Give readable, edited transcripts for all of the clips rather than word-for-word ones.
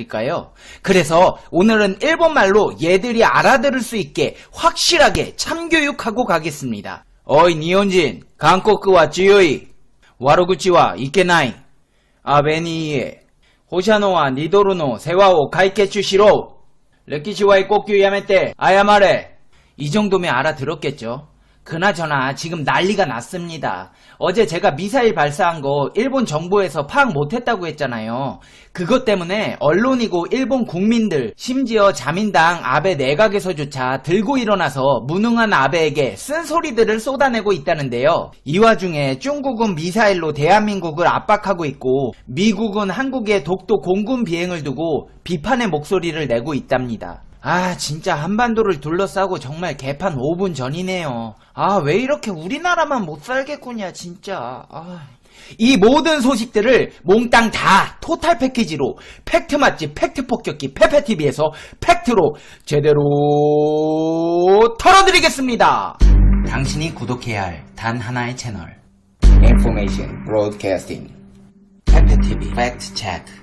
일까요? 그래서 오늘은 일본말로 얘들이 알아들을 수 있게 확실하게 참교육하고 가겠습니다. 어이 니혼진, 한국과 주요이, 와로구치와 이케나이, 아베니에, 호샤노와 니도르노 세와오 가이케추시로, 레키시와의 꼭규 야메떼 아야마레. 이 정도면 알아들었겠죠? 그나저나 지금 난리가 났습니다. 어제 제가 미사일 발사한 거 일본 정부에서 파악 못했다고 했잖아요. 그것 때문에 언론이고 일본 국민들, 심지어 자민당 아베 내각에서조차 들고 일어나서 무능한 아베에게 쓴소리들을 쏟아내고 있다는데요. 이 와중에 중국은 미사일로 대한민국을 압박하고 있고 미국은 한국에 독도 공군 비행을 두고 비판의 목소리를 내고 있답니다. 아 진짜 한반도를 둘러싸고 정말 개판 5분 전이네요. 아 왜 이렇게 우리나라만 못 살겠구냐 진짜. 이 모든 소식들을 몽땅 다 토탈 패키지로 팩트 맛집 팩트 폭격기 페페TV에서 팩트로 제대로 털어드리겠습니다. 당신이 구독해야 할 단 하나의 채널 Information Broadcasting 페페TV 팩트 체크.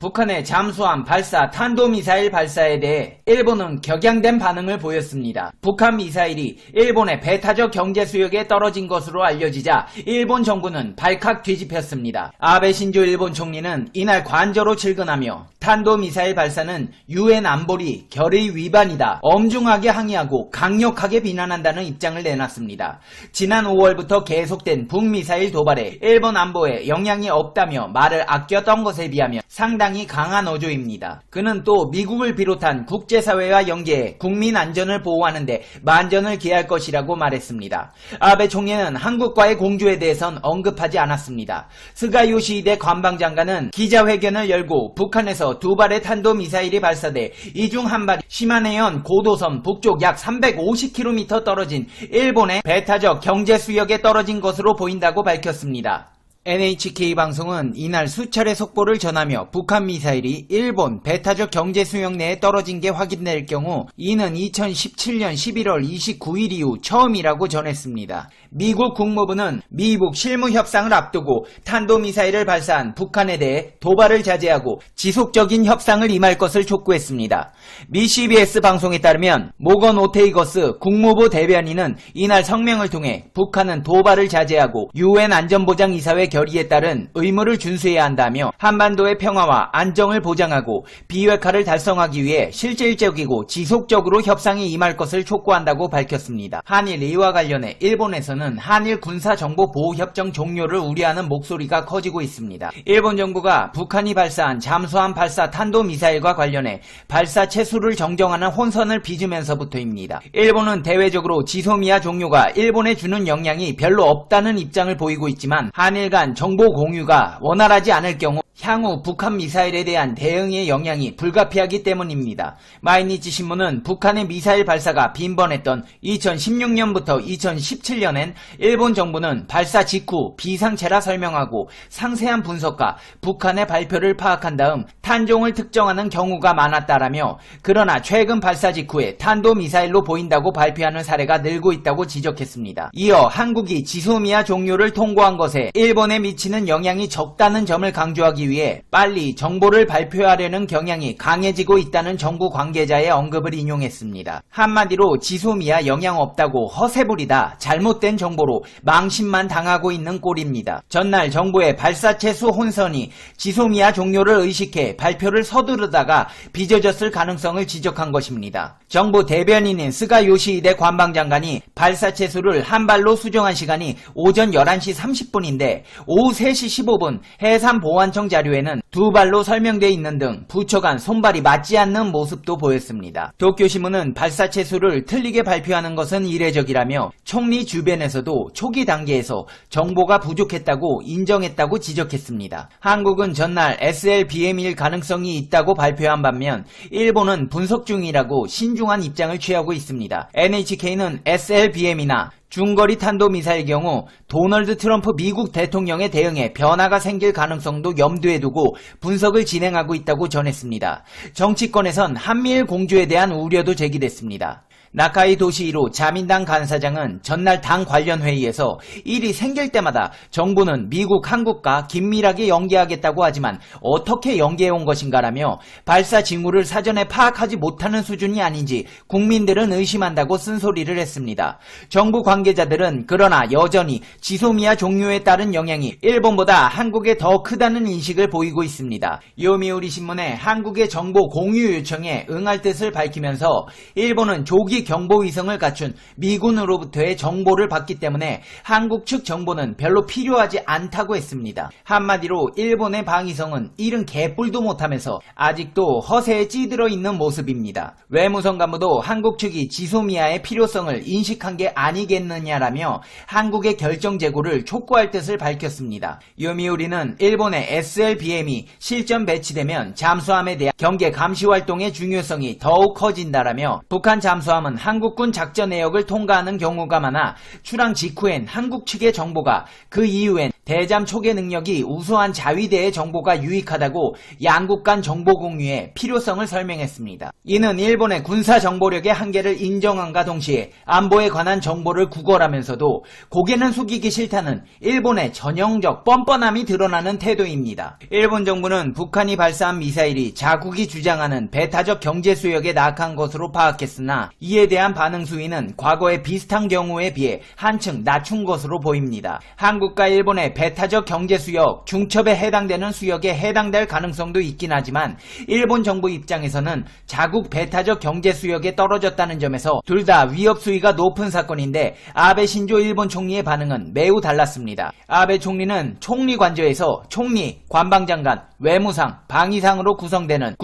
북한의 잠수함 발사 탄도미사일 발사에 대해 일본은 격양된 반응을 보였습니다. 북한 미사일이 일본의 배타적 경제수역에 떨어진 것으로 알려지자 일본 정부는 발칵 뒤집혔습니다. 아베 신조 일본 총리는 이날 관저로 출근하며 탄도미사일 발사는 UN 안보리 결의 위반이다, 엄중하게 항의하고 강력하게 비난한다는 입장을 내놨습니다. 지난 5월부터 계속된 북미사일 도발에 일본 안보에 영향이 없다며 말을 아꼈던 것에 비하면 상당히 강한 어조입니다. 그는 또 미국을 비롯한 국제사회와 연계해 국민 안전을 보호하는데 만전을 기할 것이라고 말했습니다. 아베 총리는 한국과의 공조에 대해선 언급하지 않았습니다. 스가 요시히데 관방장관은 기자회견을 열고 북한에서 두 발의 탄도미사일이 발사돼 이 중 한 발이 시마네현 고도섬 북쪽 약 350km 떨어진 일본의 배타적 경제수역에 떨어진 것으로 보인다고 밝혔습니다. NHK방송은 이날 수차례 속보를 전하며 북한 미사일이 일본 배타적 경제수역 내에 떨어진 게 확인될 경우 이는 2017년 11월 29일 이후 처음이라고 전했습니다. 미국 국무부는 미북 실무협상을 앞두고 탄도미사일을 발사한 북한에 대해 도발을 자제하고 지속적인 협상을 임할 것을 촉구했습니다. 미 CBS 방송에 따르면 모건 오테이거스 국무부 대변인은 이날 성명을 통해 북한은 도발을 자제하고 UN 안전보장이사회 결의에 따른 의무를 준수해야 한다며 한반도의 평화와 안정을 보장하고 비핵화를 달성하기 위해 실질적이고 지속적으로 협상에 임할 것을 촉구한다고 밝혔습니다. 한일 이와 관련해 일본에서는 한일 군사정보보호협정 종료를 우려하는 목소리가 커지고 있습니다. 일본 정부가 북한이 발사한 잠수함 발사 탄도미사일과 관련해 발사 체수를 정정하는 혼선을 빚으면서부터입니다. 일본은 대외적으로 지소미아 종료가 일본에 주는 영향이 별로 없다는 입장을 보이고 있지만 한일 간 정보 공유가 원활하지 않을 경우 향후 북한 미사일에 대한 대응의 영향이 불가피하기 때문입니다. 마이니치 신문은 북한의 미사일 발사가 빈번했던 2016년부터 2017년엔 일본 정부는 발사 직후 비상체라 설명하고 상세한 분석과 북한의 발표를 파악한 다음 탄종을 특정하는 경우가 많았다라며 그러나 최근 발사 직후에 탄도미사일로 보인다고 발표하는 사례가 늘고 있다고 지적했습니다. 이어 한국이 지소미아 종료를 통보한 것에 일본에 미치는 영향이 적다는 점을 강조하기 위해 빨리 정보를 발표하려는 경향이 강해지고 있다는 정부 관계자의 언급을 인용했습니다. 한마디로 지소미아 영향 없다고 허세부리다 잘못된 정보로 망신만 당하고 있는 꼴입니다. 전날 정부의 발사체수 혼선이 지소미아 종료를 의식해 발표를 서두르다가 빚어졌을 가능성을 지적한 것입니다. 정부 대변인인 스가 요시히데 관방장관이 발사체수를 한 발로 수정한 시간이 오전 11시 30분인데 오후 3시 15분 해상보안청 자료에는 두 발로 설명돼 있는 등 부처 간 손발이 맞지 않는 모습도 보였습니다. 도쿄신문은 발사체수를 틀리게 발표하는 것은 이례적이라며 총리 주변에서도 초기 단계에서 정보가 부족했다고 인정했다고 지적했습니다. 한국은 전날 SLBM일 가능성이 있다고 발표한 반면 일본은 분석 중이라고 신중한 입장을 취하고 있습니다. NHK는 SLBM이나 중거리 탄도미사일 경우 도널드 트럼프 미국 대통령의 대응에 변화가 생길 가능성도 염두에 두고 분석을 진행하고 있다고 전했습니다. 정치권에선 한미일 공조에 대한 우려도 제기됐습니다. 나카이 도시히로 자민당 간사장은 전날 당 관련 회의에서 일이 생길 때마다 정부는 미국, 한국과 긴밀하게 연계하겠다고 하지만 어떻게 연계해온 것인가라며 발사 징후를 사전에 파악하지 못하는 수준이 아닌지 국민들은 의심한다고 쓴소리를 했습니다. 정부 관계자들은 그러나 여전히 지소미아 종료에 따른 영향이 일본보다 한국에 더 크다는 인식을 보이고 있습니다. 요미우리 신문에 한국의 정보 공유 요청에 응할 뜻을 밝히면서 일본은 조기 경보위성을 갖춘 미군으로부터의 정보를 받기 때문에 한국 측 정보는 별로 필요하지 않다고 했습니다. 한마디로 일본의 방위성은 일은 개뿔도 못하면서 아직도 허세에 찌들어 있는 모습입니다. 외무성 간부도 한국 측이 지소미아의 필요성을 인식한 게 아니겠느냐라며 한국의 결정 재고를 촉구할 뜻을 밝혔습니다. 요미우리는 일본의 SLBM이 실전 배치되면 잠수함에 대한 경계 감시 활동의 중요성이 더욱 커진다라며 북한 잠수함은 한국군 작전 내역을 통과하는 경우가 많아 출항 직후엔 한국 측의 정보가 그 이후엔 대잠 초계 능력이 우수한 자위대의 정보가 유익하다고 양국 간 정보 공유의 필요성을 설명했습니다. 이는 일본의 군사 정보력의 한계를 인정함과 동시에 안보에 관한 정보를 구걸하면서도 고개는 숙이기 싫다는 일본의 전형적 뻔뻔함이 드러나는 태도입니다. 일본 정부는 북한이 발사한 미사일이 자국이 주장하는 배타적 경제 수역에 낙한 것으로 파악했으나 이에 대한 반응 수위는 과거의 비슷한 경우에 비해 한층 낮춘 것으로 보입니다. 한국과 일본의 배타적 경제 수역, 중첩에 해당되는 수역에 해당될 가능성도 있긴 하지만 일본 정부 입장에서는 자국 배타적 경제 수역에 떨어졌다는 점에서 둘 다 위협 수위가 높은 사건인데 아베 신조 일본 총리의 반응은 매우 달랐습니다. 아베 총리는 총리 관저에서 총리, 관방장관, 외무상, 방위상으로 구성되는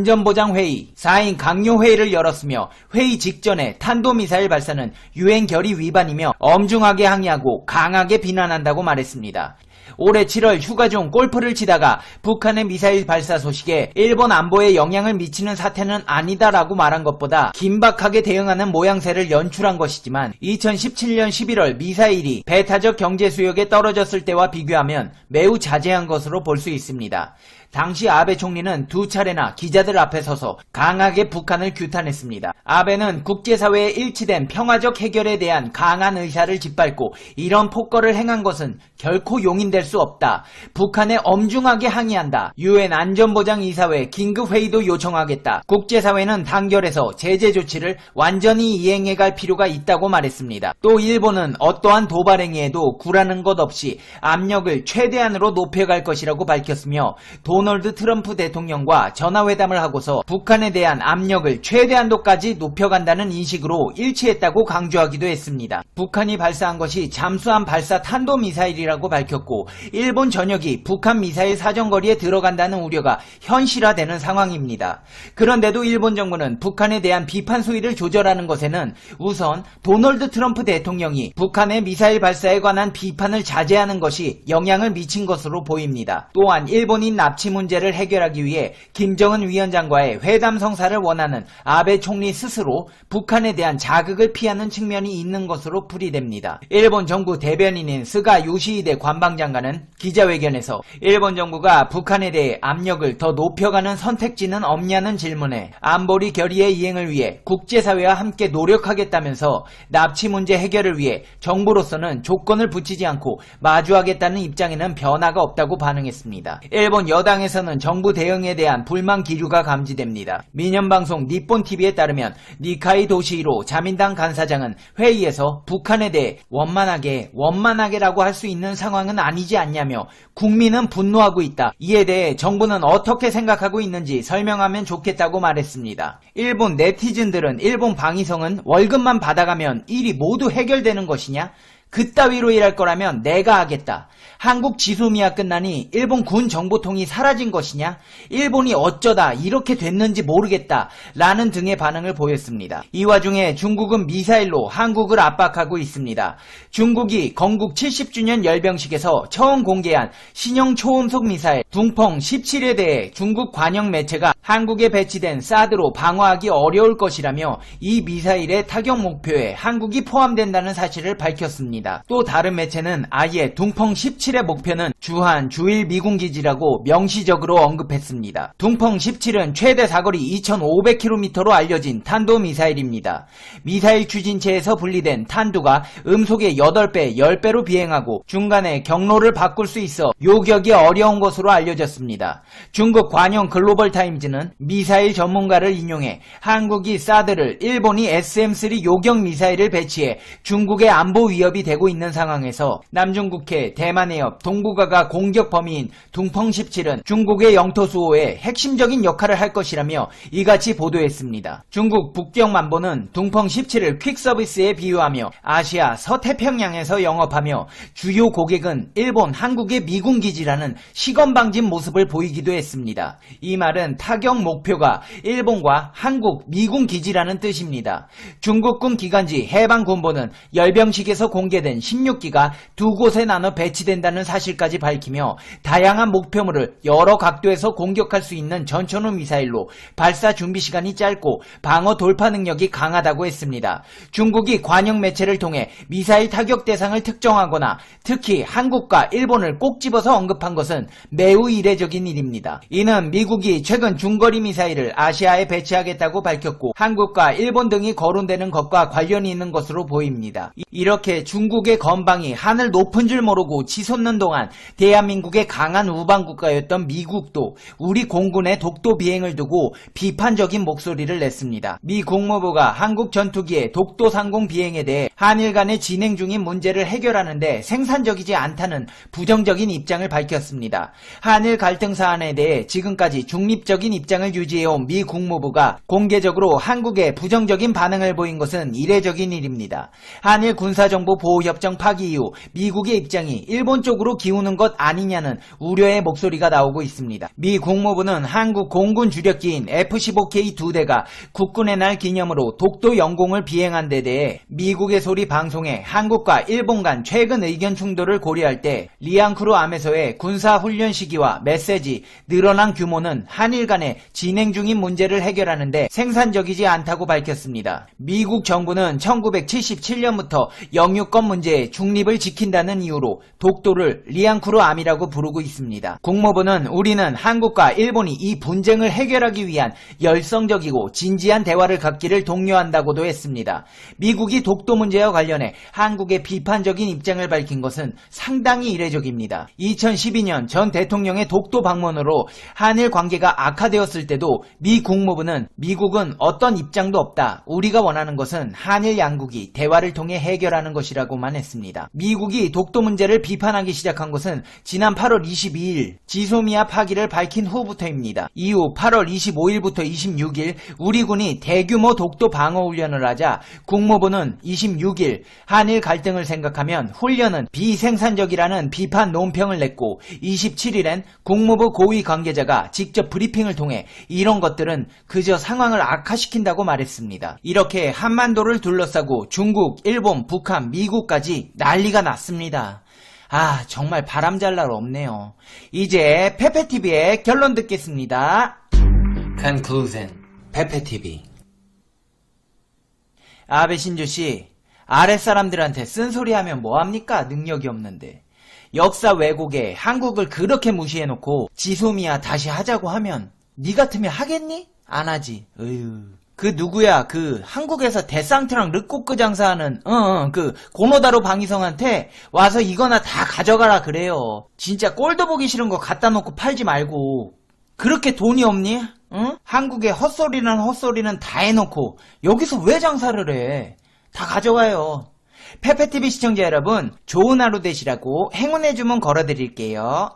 국가안전보장회의 4인 강요회의를 열었으며 회의 직전에 탄도미사일 발사는 유엔 결의 위반이며 엄중하게 항의하고 강하게 비난한다고 말했습니다. 올해 7월 휴가 중 골프를 치다가 북한의 미사일 발사 소식에 일본 안보에 영향을 미치는 사태는 아니다라고 말한 것보다 긴박하게 대응하는 모양새를 연출한 것이지만 2017년 11월 미사일이 배타적 경제 수역에 떨어졌을 때와 비교하면 매우 자제한 것으로 볼 수 있습니다. 당시 아베 총리는 두 차례나 기자들 앞에 서서 강하게 북한을 규탄했습니다. 아베는 국제사회의 일치된 평화적 해결에 대한 강한 의사를 짓밟고 이런 폭거를 행한 것은 결코 용인될 수 없다. 북한에 엄중하게 항의한다. 유엔 안전보장이사회 긴급회의도 요청하겠다. 국제사회는 단결해서 제재 조치를 완전히 이행해갈 필요가 있다고 말했습니다. 또 일본은 어떠한 도발 행위에도 굴하는 것 없이 압력을 최대한으로 높여갈 것이라고 밝혔으며 도널드 트럼프 대통령과 전화회담을 하고서 북한에 대한 압력을 최대한도까지 높여간다는 인식으로 일치했다고 강조하기도 했습니다. 북한이 발사한 것이 잠수함 발사 탄도미사일이라고 밝혔고 일본 전역이 북한 미사일 사정거리에 들어간다는 우려가 현실화되는 상황입니다. 그런데도 일본 정부는 북한에 대한 비판 수위를 조절하는 것에는 우선 도널드 트럼프 대통령이 북한의 미사일 발사에 관한 비판을 자제하는 것이 영향을 미친 것으로 보입니다. 또한 일본인 납치 문제를 해결하기 위해 김정은 위원장과의 회담 성사를 원하는 아베 총리 스스로 북한에 대한 자극을 피하는 측면이 있는 것으로 풀이됩니다. 일본 정부 대변인인 스가 요시히데 관방장관은 기자회견에서 일본 정부가 북한에 대해 압력을 더 높여가는 선택지는 없냐는 질문에 안보리 결의의 이행을 위해 국제사회와 함께 노력하겠다면서 납치 문제 해결을 위해 정부로서는 조건을 붙이지 않고 마주하겠다는 입장에는 변화가 없다고 반응했습니다. 일본 여당에서는 정부 대응에 대한 불만 기류가 감지됩니다. 민연방송 니폰TV에 따르면 니카이 도시히로 자민당 간사장은 회의에서 북한에 대해 원만하게라고 할 수 있는 상황은 아니지 않냐며 국민은 분노하고 있다. 이에 대해 정부는 어떻게 생각하고 있는지 설명하면 좋겠다고 말했습니다. 일본 네티즌들은 일본 방위성은 월급만 받아가면 일이 모두 해결되는 것이냐? 그따위로 일할 거라면 내가 하겠다. 한국 지소미아 끝나니 일본 군 정보통이 사라진 것이냐? 일본이 어쩌다 이렇게 됐는지 모르겠다. 라는 등의 반응을 보였습니다. 이 와중에 중국은 미사일로 한국을 압박하고 있습니다. 중국이 건국 70주년 열병식에서 처음 공개한 신형 초음속 미사일 둥펑 17에 대해 중국 관영 매체가 한국에 배치된 사드로 방어하기 어려울 것이라며 이 미사일의 타격 목표에 한국이 포함된다는 사실을 밝혔습니다. 또 다른 매체는 아예 둥펑 17의 목표는 주한, 주일 미군 기지라고 명시적으로 언급했습니다. 둥펑 17은 최대 사거리 2500km로 알려진 탄도미사일입니다. 미사일 추진체에서 분리된 탄두가 음속의 8배, 10배로 비행하고 중간에 경로를 바꿀 수 있어 요격이 어려운 것으로 알려졌습니다. 중국 관영 글로벌타임즈는 미사일 전문가를 인용해 한국이 사드를 일본이 SM-3 요격 미사일을 배치해 중국의 안보 위협이 되고 있는 상황에서 남중국해, 대만 해협, 동북아가 공격 범위인 둥펑 17은 중국의 영토 수호에 핵심적인 역할을 할 것이라며 이같이 보도했습니다. 중국 북경만보는 둥펑 17을 퀵서비스에 비유하며 아시아 서태평양에서 영업하며 주요 고객은 일본, 한국의 미군 기지라는 시건방진 모습을 보이기도 했습니다. 이 말은 타격 목표가 일본과 한국, 미군 기지라는 뜻입니다. 중국군 기관지 해방군보는 열병식에서 공개된 16기가 두 곳에 나눠 배치된다는 사실까지 밝히며 다양한 목표물을 여러 각도에서 공격할 수 있는 전천후 미사일로 발사 준비 시간이 짧고 방어 돌파 능력이 강하다고 했습니다. 중국이 관영 매체를 통해 미사일 타격 대상을 특정하거나 특히 한국과 일본을 꼭 집어서 언급한 것은 매우 이례적인 일입니다. 이는 미국이 최근 중거리 미사일을 아시아에 배치하겠다고 밝혔고 한국과 일본 등이 거론되는 것과 관련이 있는 것으로 보입니다. 이렇게 중국의 건방이 하늘 높은 줄 모르고 치솟는 동안 대한민국의 강한 우방국가였던 미국도 우리 공군의 독도 비행을 두고 비판적인 목소리를 냈습니다. 미 국무부가 한국 전투기의 독도 상공 비행에 대해 한일 간에 진행 중인 문제를 해결하는데 생산적이지 않다는 부정적인 입장을 밝혔습니다. 한일 갈등 사안에 대해 지금까지 중립적인 입장을 유지해온 미 국무부가 공개적으로 한국에 부정적인 반응을 보인 것은 이례적인 일입니다. 한일 군사정보 보호협정 파기 이후 미국의 입장이 일본 쪽으로 기우는 것 아니냐는 우려의 목소리가 나오고 있습니다. 미 국무부는 한국 공군 주력기인 F-15K 2대가 국군의 날 기념으로 독도 영공을 비행한 데 대해 미국의 소리 방송에 한국과 일본 간 최근 의견 충돌을 고려할 때 리앙크루 암에서의 군사훈련 시기와 메시지, 늘어난 규모는 한일 간에 진행 중인 문제를 해결하는데 생산적이지 않다고 밝혔습니다. 미국 정부는 1977년부터 영유권 문제에 중립을 지킨다는 이유로 독도를 리앙크루 암이라고 부르고 있습니다. 국무부는 우리는 한국과 일본이 이 분쟁을 해결하기 위한 열성적이고 진지한 대화를 갖기를 독려한다고도 했습니다. 미국이 독도 문제와 관련해 한국의 비판적인 입장을 밝힌 것은 상당히 이례적입니다. 2012년 전 대통령의 독도 방문으로 한일 관계가 악화되었을 때도 미 국무부는 미국은 어떤 입장도 없다. 우리가 원하는 것은 한일 양국이 대화를 통해 해결하는 것이라고만 했습니다. 미국이 독도 문제를 비판하기 시작한 것은 지난 8월 22일 지소미아 파기를 밝힌 후부터입니다. 이후 8월 25일부터 26일 우리 군이 대규모 독도 방어 훈련을 하자 국무부는 26일 한일 갈등을 생각하면 훈련은 비생산적이라는 비판 논평을 냈고 27일엔 국무부 고위 관계자가 직접 브리핑을 통해 이런 것들은 그저 상황을 악화시킨다고 말했습니다. 이렇게 한반도를 둘러싸고 중국, 일본, 북한, 미국까지 난리가 났습니다. 아, 정말 바람잘 날 없네요. 이제 페페TV의 결론 듣겠습니다. Conclusion. 페페TV. 아베 신조씨, 아랫사람들한테 쓴소리하면 뭐합니까? 능력이 없는데. 역사 왜곡에 한국을 그렇게 무시해놓고 지소미아 다시 하자고 하면 니 같으면 하겠니? 안 하지. 어휴. 그 누구야, 그 한국에서 데상트랑 르꼬크 장사하는 그 고노다로 방위성한테 와서 이거나 다 가져가라 그래요. 진짜 꼴도 보기 싫은 거 갖다 놓고 팔지 말고. 그렇게 돈이 없니? 응? 한국에 헛소리는 다 해놓고 여기서 왜 장사를 해? 다 가져가요. 페페TV 시청자 여러분, 좋은 하루 되시라고 행운의 주문 걸어드릴게요.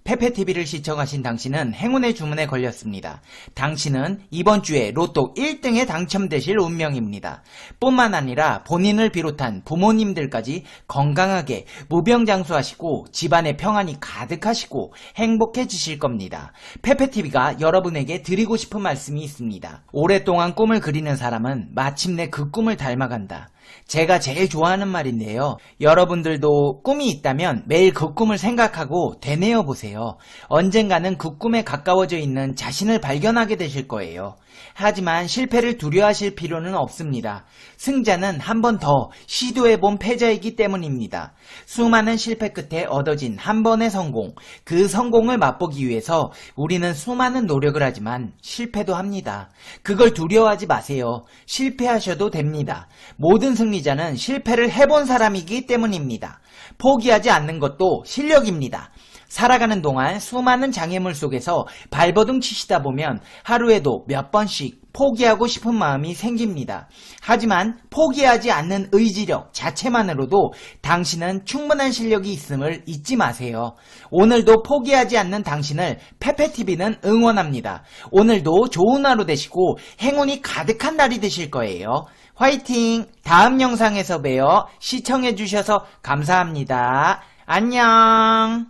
페페TV를 시청하신 당신은 행운의 주문에 걸렸습니다. 당신은 이번 주에 로또 1등에 당첨되실 운명입니다. 뿐만 아니라 본인을 비롯한 부모님들까지 건강하게 무병장수하시고 집안에 평안이 가득하시고 행복해지실 겁니다. 페페TV가 여러분에게 드리고 싶은 말씀이 있습니다. 오랫동안 꿈을 그리는 사람은 마침내 그 꿈을 닮아간다. 제가 제일 좋아하는 말인데요. 여러분들도 꿈이 있다면 매일 그 꿈을 생각하고 되뇌어 보세요. 언젠가는 그 꿈에 가까워져 있는 자신을 발견하게 되실 거예요. 하지만 실패를 두려워하실 필요는 없습니다. 승자는 한 번 더 시도해본 패자이기 때문입니다. 수많은 실패 끝에 얻어진 한 번의 성공, 그 성공을 맛보기 위해서 우리는 수많은 노력을 하지만 실패도 합니다. 그걸 두려워하지 마세요. 실패하셔도 됩니다. 모든 승리자는 실패를 해본 사람이기 때문입니다. 포기하지 않는 것도 실력입니다. 살아가는 동안 수많은 장애물 속에서 발버둥 치시다 보면 하루에도 몇 번씩 포기하고 싶은 마음이 생깁니다. 하지만 포기하지 않는 의지력 자체만으로도 당신은 충분한 실력이 있음을 잊지 마세요. 오늘도 포기하지 않는 당신을 페페TV는 응원합니다. 오늘도 좋은 하루 되시고 행운이 가득한 날이 되실 거예요. 화이팅! 다음 영상에서 봬요. 시청해주셔서 감사합니다. 안녕!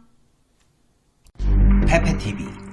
페페TV